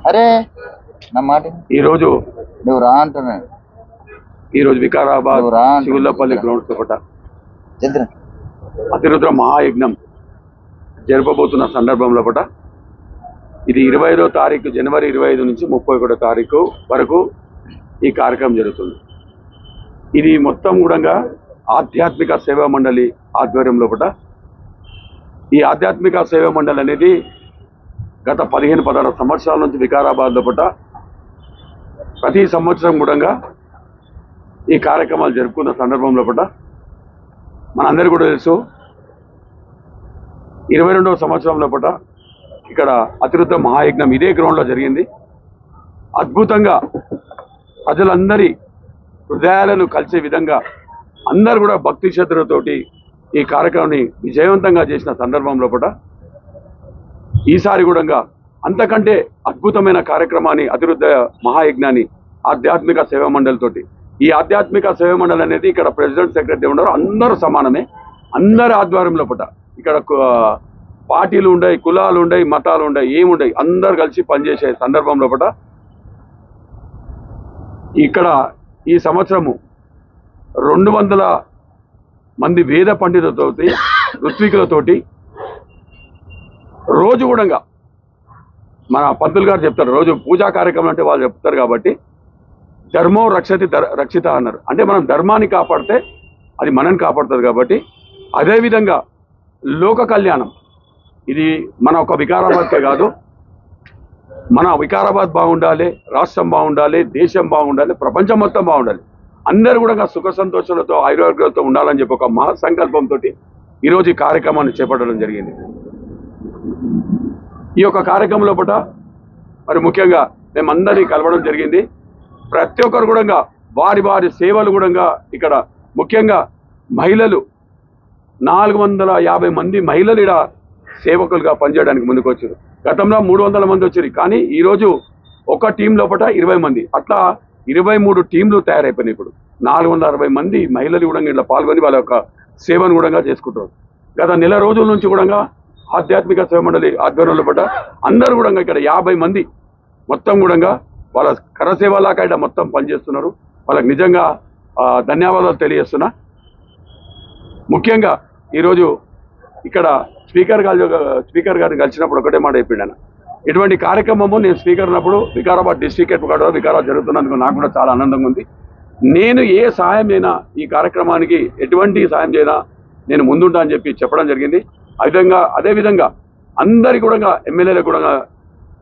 అరే నా మాట ఈరోజు నువ్వు రా అంటున్నాడు. ఈరోజు వికారాబాద్ శివులపల్లి గ్రౌండ్స్ ఒకట అతిరుద్ర మహాయజ్ఞం జరపబోతున్న సందర్భంలో పట ఇది 25వ తారీఖు జనవరి 25 నుంచి 31వ తారీఖు వరకు ఈ కార్యక్రమం జరుగుతుంది. ఇది మొత్తం కూడా ఆధ్యాత్మిక సేవా మండలి ఆధ్వర్యంలో పట ఈ ఆధ్యాత్మిక సేవా మండలి అనేది గత 15-16 సంవత్సరాల నుంచి వికారాబాద్లో పట ప్రతి సంవత్సరం కూడా ఈ కార్యక్రమాలు జరుపుకున్న సందర్భంలో పట మనందరికీ కూడా తెలుసు 22వ సంవత్సరంలో పట ఇక్కడ అతిరుద్ర మహాయజ్ఞం ఇదే గ్రౌండ్లో జరిగింది. అద్భుతంగా ప్రజలందరి హృదయాలను కలిసే విధంగా అందరూ కూడా భక్తి శ్రద్ధలతోటి ఈ కార్యక్రమాన్ని విజయవంతంగా చేసిన సందర్భంలో పట ఈసారి కూడా అంతకంటే అద్భుతమైన కార్యక్రమాన్ని అతిరుద్ర మహాయజ్ఞాన్ని ఆధ్యాత్మిక సేవా మండలితోటి ఈ ఆధ్యాత్మిక సేవా మండలి అనేది ఇక్కడ ప్రెసిడెంట్ సెక్రటరీ ఉన్నారు, అందరూ సమానమే, అందరి ఆధ్వర్యంలో పట ఇక్కడ పార్టీలు ఉండయి, కులాలు ఉండయి, మతాలు ఉండయి, ఏముండయి, అందరు కలిసి పనిచేసే సందర్భంలో పట ఇక్కడ ఈ సంవత్సరము 200 మంది వేద పండితులతోటి ఋత్వికులతోటి రోజు కూడా మన పంతులు గారు చెప్తారు, రోజు పూజా కార్యక్రమం అంటే వాళ్ళు చెప్తారు కాబట్టి ధర్మో రక్షిత అన్నారు. అంటే మనం ధర్మాన్ని కాపాడితే అది మనని కాపాడుతుంది కాబట్టి అదేవిధంగా లోక కళ్యాణం ఇది మన ఒక వికారాబాద్కే కాదు, మన వికారాబాద్ బాగుండాలి, రాష్ట్రం బాగుండాలి, దేశం బాగుండాలి, ప్రపంచం మొత్తం బాగుండాలి, అందరూ కూడా సుఖ సంతోషాలతో ఆయుర్వేదాలతో ఉండాలని చెప్పి ఒక మహా సంకల్పంతో ఈరోజు ఈ కార్యక్రమాన్ని చేపట్టడం జరిగింది. ఈ యొక్క కార్యక్రమంలో పట మరి ముఖ్యంగా మేమందరినీ కలవడం జరిగింది. ప్రతి ఒక్కరు కూడా వారి వారి సేవలు కూడా ఇక్కడ ముఖ్యంగా మహిళలు 450 మంది మహిళలు ఇక్కడ సేవకులుగా పనిచేయడానికి ముందుకు వచ్చారు. గతంలో 300 మంది వచ్చారు, కానీ ఈరోజు ఒక టీం లోపల 20 మంది, అట్లా 23 టీంలు తయారైపోయినాయి. ఇప్పుడు 460 మంది మహిళలు కూడా ఇట్లా పాల్గొని వాళ్ళ యొక్క సేవను కూడా చేసుకుంటారు. గత నెల రోజుల నుంచి కూడా ఆధ్యాత్మిక సేవ మండలి ఆధ్వర్యంలో పడ్డ అందరూ కూడా ఇక్కడ 50 మంది మొత్తం కూడా వాళ్ళ కరసేవలాగా ఇక్కడ మొత్తం పనిచేస్తున్నారు. వాళ్ళకి నిజంగా ధన్యవాదాలు తెలియజేస్తున్నా. ముఖ్యంగా ఈరోజు ఇక్కడ స్పీకర్ గారిని కలిసినప్పుడు ఒకటే మాట చెప్పిండు, ఇటువంటి కార్యక్రమము నేను స్పీకర్ ఉన్నప్పుడు Vikarabad district headquarter Vikarabad జరుగుతున్నందుకు నాకు కూడా చాలా ఆనందంగా ఉంది. నేను ఏ సహాయం అయినా ఈ కార్యక్రమానికి ఎటువంటి సహాయం చేయనా నేను ముందుంటా అని చెప్పి చెప్పడం జరిగింది. అదేవిధంగా అందరికీ కూడా ఎమ్మెల్యేలకు కూడా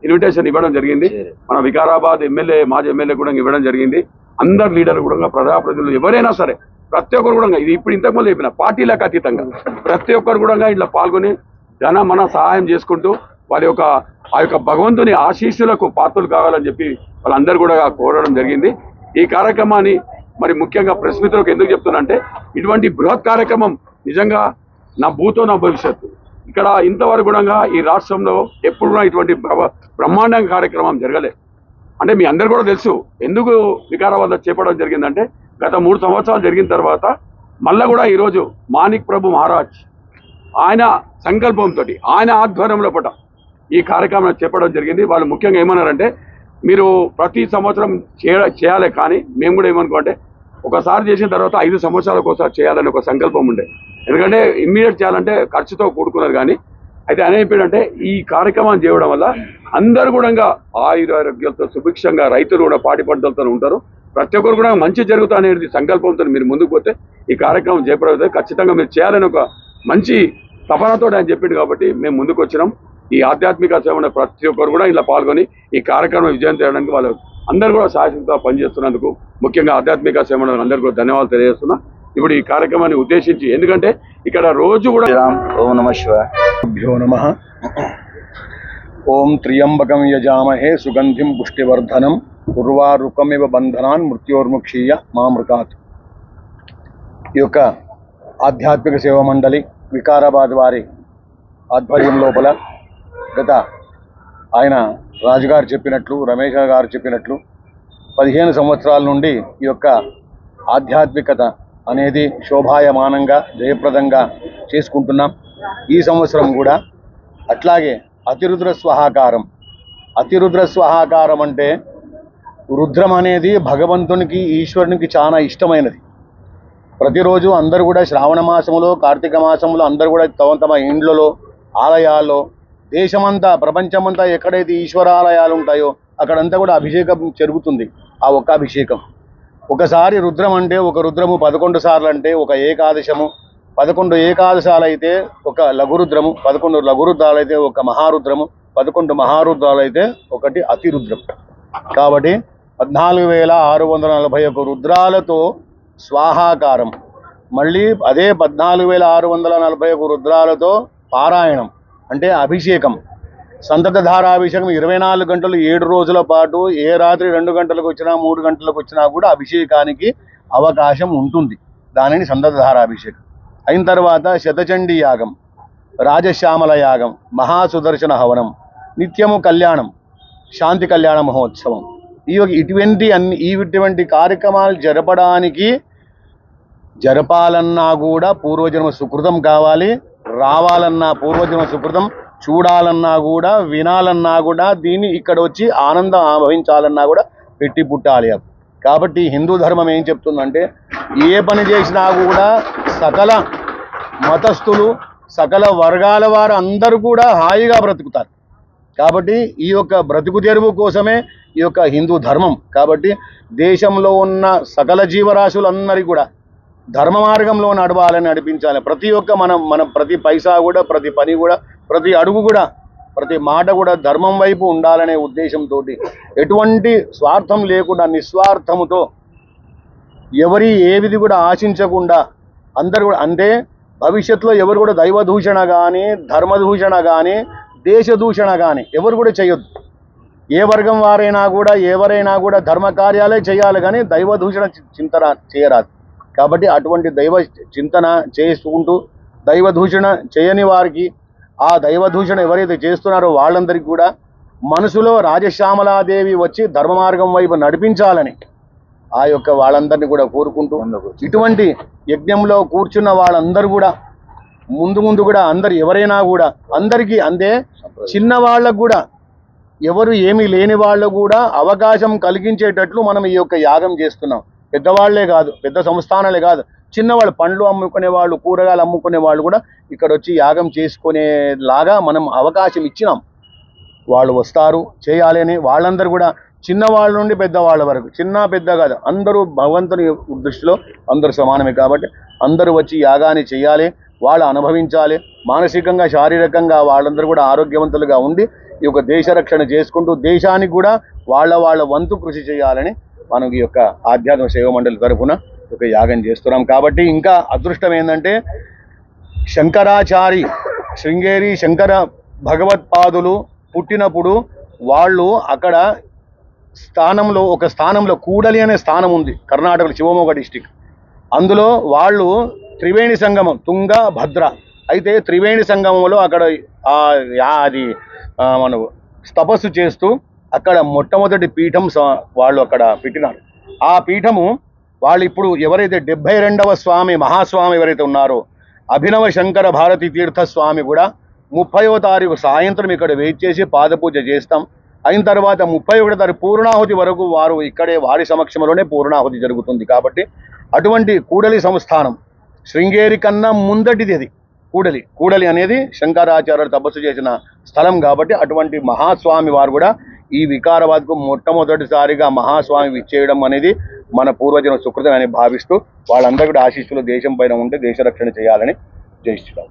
ఇన్విటేషన్ ఇవ్వడం జరిగింది. మన వికారాబాద్ ఎమ్మెల్యే మాజీ ఎమ్మెల్యే కూడా ఇవ్వడం జరిగింది. అందరు లీడర్లు కూడా ప్రజాప్రతినిధులు ఎవరైనా సరే ప్రతి ఒక్కరు కూడా ఇది ఇప్పుడు ఇంతకుముందు చెప్పిన పార్టీలకు అతీతంగా ప్రతి ఒక్కరు కూడా ఇట్లా పాల్గొని మన సహాయం చేసుకుంటూ వారి యొక్క ఆ యొక్క భగవంతుని ఆశీస్సులకు పాత్రలు కావాలని చెప్పి వాళ్ళందరూ కూడా కోరడం జరిగింది. ఈ కార్యక్రమాన్ని మరి ముఖ్యంగా ప్రెస్ మిత్రులకు ఎందుకు చెప్తున్నా అంటే ఇటువంటి బృహత్ కార్యక్రమం నిజంగా నా భూతో నా భవిష్యత్తు. ఇక్కడ ఇంతవరకు కూడా ఈ రాష్ట్రంలో ఎప్పుడు కూడా ఇటువంటి బ్రహ్మాండంగా కార్యక్రమం జరగలే. అంటే మీ అందరు కూడా తెలుసు ఎందుకు వికారాబాద్లో చేపట్టడం జరిగిందంటే గత 3 సంవత్సరాలు జరిగిన తర్వాత మళ్ళీ కూడా ఈరోజు మాణిక్ ప్రభు మహారాజ్ ఆయన సంకల్పంతో ఆయన ఆధ్వర్యంలో పట ఈ కార్యక్రమం చేపట్టడం జరిగింది. వాళ్ళు ముఖ్యంగా ఏమన్నారంటే మీరు ప్రతి సంవత్సరం చేయాలి, కానీ మేము కూడా ఏమనుకోంటే ఒకసారి చేసిన తర్వాత 5 సంవత్సరాలకు ఒకసారి చేయాలని ఒక సంకల్పం ఉండే. ఎందుకంటే ఇమ్మీడియట్ చేయాలంటే ఖర్చుతో కూడుకున్నారు. కానీ అయితే అనేపేంటంటే ఈ కార్యక్రమాన్ని చేయడం వల్ల అందరూ కూడా ఆయురారోగ్యాలతో సుభిక్షంగా రైతులు కూడా పాడి పంటలతో ఉంటారు. ప్రతి ఒక్కరు కూడా మంచి జరుగుతా అనేది సంకల్పంతో మీరు ముందుకు పోతే ఈ కార్యక్రమం చేపడితే ఖచ్చితంగా మీరు చేయాలని ఒక మంచి తపనతో ఆయన చెప్పిండు. కాబట్టి మేము ముందుకు వచ్చినాం. ఈ ఆధ్యాత్మిక సేవ ప్రతి ఒక్కరు కూడా ఇలా పాల్గొని ఈ కార్యక్రమం విజయం చేయడానికి వాళ్ళు అందరూ కూడా సాయశక్తిగా పనిచేస్తున్నందుకు ముఖ్యంగా ఆధ్యాత్మిక సేవ అందరికీ కూడా ధన్యవాదాలు తెలియజేస్తున్నా. ఇప్పుడు ఈ కార్యక్రమాన్ని ఉద్దేశించి ఎందుకంటే ఇక్కడ రోజు కూడా ఓం నమః శివాయ భ్యో నమః ఓం త్ర్యంబకం యజామహే సుగంధిం పుష్టివర్ధనం ఉర్వారుకమివ బంధనాన్ మృత్యోర్ముక్షీయ మామృతాత్. ఈ యొక్క ఆధ్యాత్మిక సేవా మండలి వికారాబాద్ వారి ఆధ్వర్యం లోపల గత ఆయన రాజుగారు చెప్పినట్లు రమేష్ గారు చెప్పినట్లు 15 సంవత్సరాల నుండి ఈ యొక్క ఆధ్యాత్మికత అనేది శోభాయమానంగా జయప్రదంగా చేసుకుంటున్నాం. ఈ సంవత్సరం కూడా అట్లాగే అతిరుద్ర స్వహాకారం అతిరుద్ర స్వాహాకారం అంటే రుద్రం అనేది భగవంతునికి ఈశ్వరునికి చాలా ఇష్టమైనది. ప్రతిరోజు అందరూ కూడా శ్రావణ మాసంలో కార్తీక మాసంలో అందరూ కూడా తమ ఇండ్లలో ఆలయాల్లో దేశమంతా ప్రపంచమంతా ఎక్కడైతే ఈశ్వరాలయాలు ఉంటాయో అక్కడంతా కూడా అభిషేకం జరుగుతుంది. ఆ ఒక్క అభిషేకం ఒకసారి రుద్రం అంటే ఒక రుద్రము 11 సార్లు అంటే ఒక ఏకాదశము, 11 ఏకాదశాలు అయితే ఒక లఘురుద్రము, 11 లఘురుద్రాలు అయితే ఒక మహారుద్రము, 11 మహారుద్రాలు అయితే ఒకటి అతిరుద్రం. కాబట్టి 14,641 రుద్రాలతో స్వాహాకారం, మళ్ళీ అదే 14,641 రుద్రాలతో పారాయణం అంటే అభిషేకం, సంతత ధారాభిషేకం 24 గంటలు 7 రోజుల పాటు ఏ రాత్రి 2 గంటలకు వచ్చినా 3 గంటలకు వచ్చినా కూడా అభిషేకానికి అవకాశం ఉంటుంది. దానిని సంతత ధారాభిషేకం. అయిన తర్వాత శతచండీ యాగం, రాజశ్యామల యాగం, మహాసుదర్శన హవనం, నిత్యము కళ్యాణం, శాంతి కళ్యాణ మహోత్సవం, ఇటువంటి కార్యక్రమాలు జరపాలన్నా కూడా పూర్వజన్మ సుకృతం కావాలి. రావాలన్నా పూర్వజన్మ సుకృతం, చూడాలన్నా కూడా, వినాలన్నా కూడా, దీన్ని ఇక్కడ వచ్చి ఆనందం అనుభవించాలన్నా కూడా పెట్టి పుట్టాలి. కాబట్టి హిందూ ధర్మం ఏం చెప్తుందంటే ఏ పని చేసినా కూడా సకల మతస్థులు సకల వర్గాల వారు అందరూ కూడా హాయిగా బ్రతుకుతారు. కాబట్టి ఈ యొక్క బ్రతుకు తెరువు కోసమే ఈ యొక్క హిందూ ధర్మం. కాబట్టి దేశంలో ఉన్న సకల జీవరాశులందరికీ కూడా ధర్మ మార్గంలో నడిపించాలి. ప్రతి ఒక్క మన ప్రతి పైసా కూడా, ప్రతి పని కూడా, ప్రతి అడుగు కూడా, ప్రతి మాట కూడా ధర్మం వైపు ఉండాలనే ఉద్దేశంతో ఎటువంటి స్వార్థం లేకుండా నిస్వార్థముతో ఎవరి ఏవిది కూడా ఆశించకుండా అందరు కూడా, అంటే భవిష్యత్తులో ఎవరు కూడా దైవ దూషణ కానీ, ధర్మదూషణ కానీ, దేశదూషణ కానీ ఎవరు కూడా చేయొద్దు. ఏ వర్గం వారైనా కూడా ఎవరైనా కూడా ధర్మ కార్యాలే చేయాలి కానీ దైవ దూషణ చింతన చేయరాదు. కాబట్టి అటువంటి దైవ చింతన చేసుకుంటూ దైవ దూషణ చేయని వారికి, ఆ దైవ దూషణ ఎవరైతే చేస్తున్నారో వాళ్ళందరికీ కూడా మనసులో రాజశ్యామలాదేవి వచ్చి ధర్మ మార్గం వైపు నడిపించాలని ఆ యొక్క వాళ్ళందరినీ కూడా కోరుకుంటూ, ఇటువంటి యజ్ఞంలో కూర్చున్న వాళ్ళందరూ కూడా ముందు కూడా అందరు ఎవరైనా కూడా అందరికీ, అంటే చిన్న వాళ్ళకు కూడా, ఎవరు ఏమీ లేని వాళ్ళు కూడా అవకాశం కలిగించేటట్లు మనం ఈ యొక్క యాగం చేస్తున్నాం. పెద్దవాళ్లే కాదు, పెద్ద సంస్థానాలే కాదు, చిన్నవాళ్ళు పండ్లు అమ్ముకునే వాళ్ళు, కూరగాయలు అమ్ముకునే వాళ్ళు కూడా ఇక్కడ వచ్చి యాగం చేసుకునేలాగా మనం అవకాశం ఇచ్చినాం. వాళ్ళు వస్తారు చేయాలి అని. వాళ్ళందరూ కూడా చిన్నవాళ్ళ నుండి పెద్దవాళ్ళ వరకు, చిన్న పెద్ద కాదు, అందరూ భగవంతుని దృష్టిలో అందరూ సమానమే. కాబట్టి అందరూ వచ్చి యాగాన్ని చేయాలి, వాళ్ళు అనుభవించాలి. మానసికంగా శారీరకంగా వాళ్ళందరూ కూడా ఆరోగ్యవంతులుగా ఉండి ఈ యొక్క దేశ రక్షణ చేసుకుంటూ దేశానికి కూడా వాళ్ళ వంతు కృషి చేయాలని మనం ఈ యొక్క ఆధ్యాత్మిక సేవ మండలి తరఫున ఒక యాగం చేస్తున్నాం. కాబట్టి ఇంకా అదృష్టం ఏంటంటే శంకరాచారి శృంగేరి శంకర భగవత్పాదులు పుట్టినప్పుడు వాళ్ళు అక్కడ ఒక స్థానంలో కూడలి అనే స్థానం ఉంది, కర్ణాటకలో శివమొగ్గ డిస్టిక్. అందులో వాళ్ళు త్రివేణి సంగమం, తుంగ భద్ర. అయితే త్రివేణి సంగమంలో అక్కడ మనం తపస్సు చేస్తూ అక్కడ మొట్టమొదటి పీఠం వాళ్ళు అక్కడ పెట్టినారు. ఆ పీఠము వాళ్ళు ఇప్పుడు ఎవరైతే 72వ స్వామి మహాస్వామి ఎవరైతే ఉన్నారో అభినవ శంకర భారతీ తీర్థ స్వామి కూడా 30వ తారీఖు సాయంత్రం ఇక్కడ వెయిట్ చేసి పాదపూజ చేస్తాం. అయిన తర్వాత 31వ తారీఖు పూర్ణాహుతి వరకు వారు ఇక్కడే వారి సమక్షంలోనే పూర్ణాహుతి జరుగుతుంది. కాబట్టి అటువంటి కూడలి సంస్థానం శృంగేరి కన్నా ముందటిది అది. కూడలి అనేది శంకరాచార్యులు తపస్సు చేసిన స్థలం. కాబట్టి అటువంటి మహాస్వామి వారు కూడా ఈ వికారాబాద్కు మొట్టమొదటిసారిగా మహాస్వామి విచ్చేయడం అనేది మన పూర్వజన సుకృతం అని భావిస్తూ వాళ్ళందరూ కూడా ఆశీస్సులు దేశం పైన ఉంటే దేశ రక్షణ చేయాలని జయిస్తున్నాం.